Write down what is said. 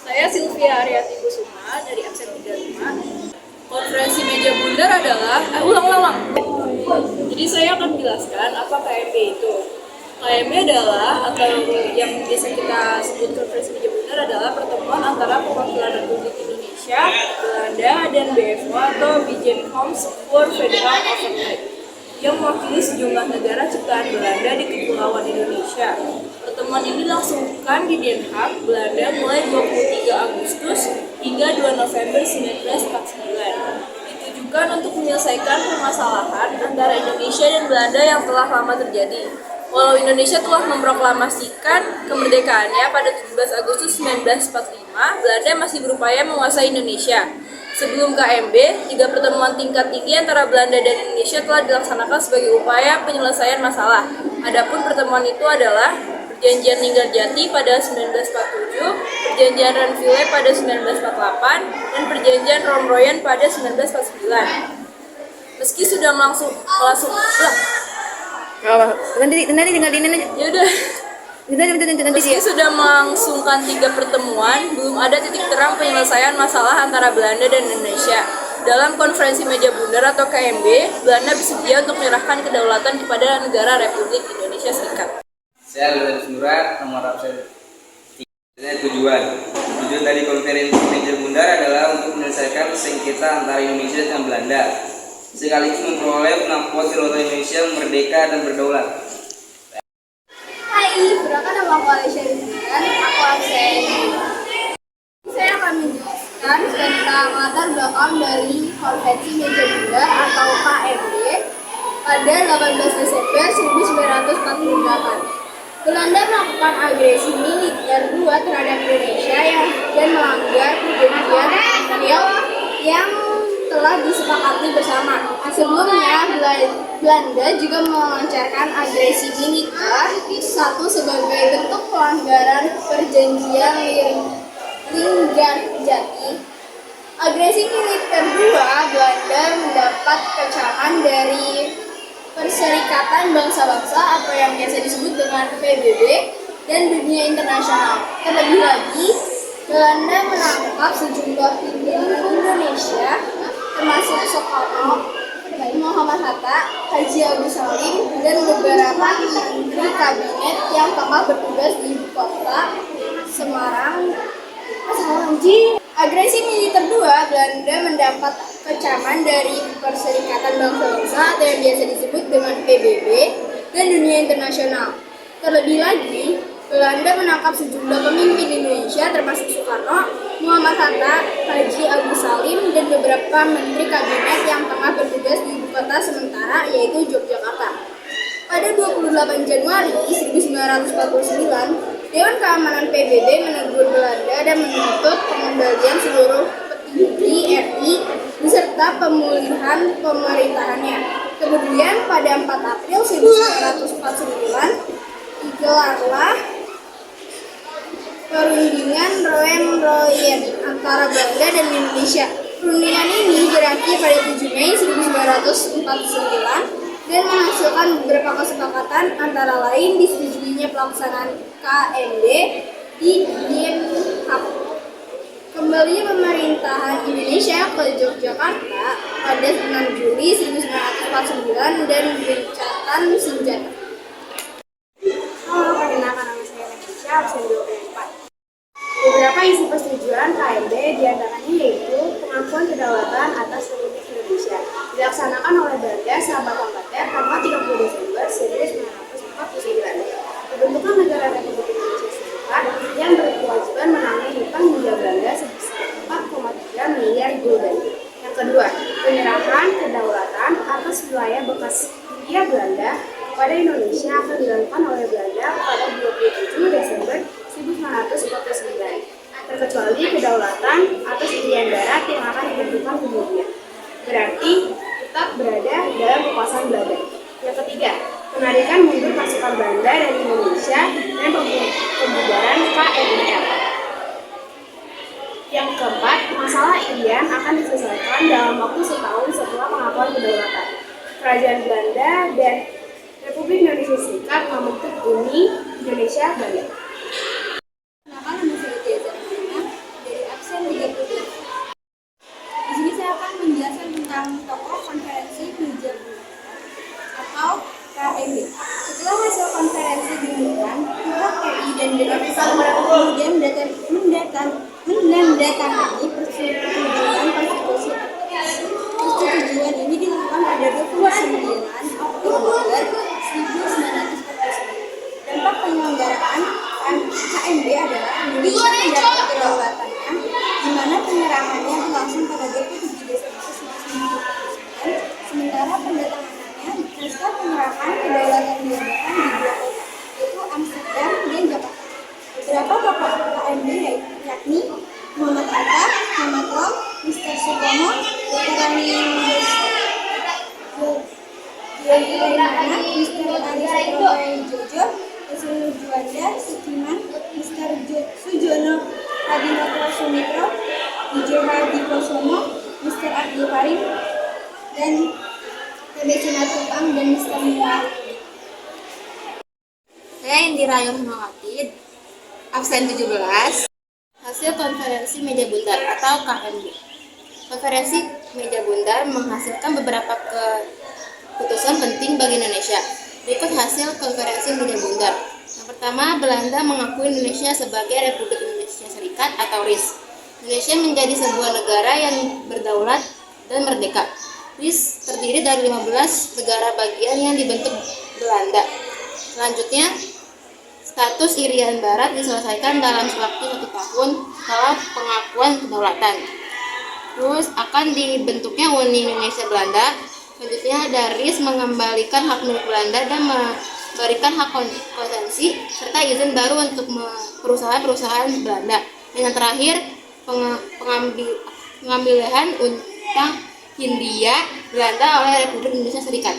Saya Sylvia Aryati Kusuma dari absen 35. Konferensi meja bundar adalah ulang. Jadi saya akan menjelaskan apa KMB itu. KMB adalah atau yang biasa kita sebut konferensi meja bundar adalah pertemuan antara perwakilan Republik Indonesia, Belanda, dan BFO atau Bijeenkomst voor Federal Overleg yang mewakili sejumlah negara ciptaan Belanda di Kepulauan Indonesia. Pertemuan ini dilangsungkan di Den Haag, Belanda mulai 23 Agustus hingga 2 November 1949. Ditujukan untuk menyelesaikan permasalahan antara Indonesia dan Belanda yang telah lama terjadi. Walau Indonesia telah memproklamasikan kemerdekaannya pada 17 Agustus 1945, Belanda masih berupaya menguasai Indonesia. Sebelum KMB, 3 pertemuan tingkat tinggi antara Belanda dan Indonesia telah dilaksanakan sebagai upaya penyelesaian masalah. Adapun pertemuan itu adalah Perjanjian Linggarjati pada 1947, Perjanjian Renville pada 1948, dan Perjanjian Romroyen pada 1949. Meski sudah Meski sudah melangsungkan 3 pertemuan, belum ada titik terang penyelesaian masalah antara Belanda dan Indonesia. Dalam konferensi meja bundar atau KMB, Belanda bersedia untuk menyerahkan kedaulatan kepada negara Republik Indonesia Serikat. Saya Lorenz Nurat, nomor absen 3. Tujuan dari konferensi meja bundar adalah untuk menyelesaikan sengketa antara Indonesia dan Belanda, sekaligus memperoleh pengakuan kedaulatan Indonesia merdeka dan berdaulat. Hai, perkenalkan nama aku Alicia Rizwan, aku absen. Saya akan menjelaskan tentang latar belakang dari konferensi meja bundar atau KMB pada 18 Desember 1948. Belanda melakukan agresi militer terhadap Indonesia dan melanggar perjanjian Renville yang telah disepakati bersama. Sebelumnya, Belanda juga melancarkan agresi militer satu sebagai bentuk pelanggaran perjanjian Linggarjati. Agresi militer 2, Belanda mendapat kecaman dari Perserikatan Bangsa-Bangsa atau yang biasa disebut dengan PBB dan dunia internasional. Terlebih lagi, Belanda menangkap sejumlah pimpinan Indonesia termasuk Soekarno, Muhammad Hatta, Haji Agus Salim, dan beberapa menteri kabinet yang tengah bertugas di ibu kota Semarang. Agresi militer 2, Belanda mendapat kecaman dari Perserikatan Bangsa-Bangsa atau yang biasa disebut dengan PBB dan dunia internasional. Terlebih lagi, Belanda menangkap sejumlah pemimpin Indonesia termasuk Soekarno, Muhammad Hatta, Haji Agus Salim, dan beberapa menteri kabinet yang tengah bertugas di ibu kota sementara yaitu Yogyakarta. Pada 28 Januari 1949, Dewan Keamanan PBB menegur Belanda dan menuntut pengembalian seluruh petinggi RI beserta pemulihan pemerintahannya. Kemudian pada 4 April 1949 digelarlah perundingan Romroyen antara Belanda dan Indonesia. Perundingan ini berakhir pada 7 Mei 1949 dan menghasilkan beberapa kesepakatan antara lain disetujuinya pelaksanaan KMB di Den Haag. Kembali pemerintahan Indonesia ke Yogyakarta pada 6 Juli 1949 dan gencatan senjata. Halo, perkenalkan nama saya Natasha, absen 24. Beberapa isi persetujuan KMB diantaranya yaitu pengakuan kedaulatan atas Republik Indonesia dilaksanakan oleh Belanda saat Pada tanggal 30 Desember 1949. Pembentukan negara Republik Indonesia Serikat yang berkewajiban menangani hutang hingga Belanda sebesar 4,3 miliar gulden. Yang kedua, penyerahan kedaulatan atas wilayah bekas Hindia Belanda kepada Indonesia akan dilakukan oleh Belanda pada 27 Desember 1949, terkecuali kedaulatan atas irian darat yang akan ditentukan kemudian. Berarti tetap berada dalam kekuasaan Belanda. Yang ketiga, penarikan mundur pasukan Belanda dari Indonesia dan pembubaran KMIL. Yang keempat, masalah irian akan diselesaikan dalam waktu setahun setelah pengakuan kedaulatan. Kerajaan Belanda dan Republik Indonesia Serikat membentuk Uni Indonesia Belanda. Nama saya Tiaza Nana, kemudian menandatangani persetujuan konstitusi. Persetujuan ini dilakukan pada 29 Oktober 1949. Dampak penyelenggaraan KMB adalah Indonesia mendapat kedaulatannya, di mana penyerangannya berlangsung pada 27 Desember 1949, sementara pendatangannya pasca penyerahan kedaulatan diadakan di dua kota, yaitu Amsterdam dan Jakarta. Beberapa tokoh KMB yakni Muhammad Hatta, Muhammad Long, Mr. Supomo, Dr. Rani Raimana, Mr. Ali Jojo, Mr. Juanda Sukiman, Mr. Sujono Hadinoto Sumitro, DJ Hadi Kosomo, Mr. Abdul Karim, dan TB Simatupang dan Mr. Muhammad. Saya Indira Yohanawati, absen 17. Hasil konferensi meja bundar atau KMB. Konferensi meja bundar menghasilkan beberapa keputusan penting bagi Indonesia. Berikut hasil konferensi meja bundar. Yang pertama, Belanda mengakui Indonesia sebagai Republik Indonesia Serikat atau RIS. Indonesia menjadi sebuah negara yang berdaulat dan merdeka. RIS terdiri dari 15 negara bagian yang dibentuk Belanda. Selanjutnya, status Irian Barat diselesaikan dalam waktu 1 tahun setelah pengakuan kedaulatan. Terus akan dibentuknya Uni Indonesia Belanda. Selanjutnya ada RIS mengembalikan hak milik Belanda dan memberikan hak konsesi serta izin baru untuk perusahaan-perusahaan Belanda. Dan yang terakhir pengambilan utang Hindia Belanda oleh Republik Indonesia Serikat.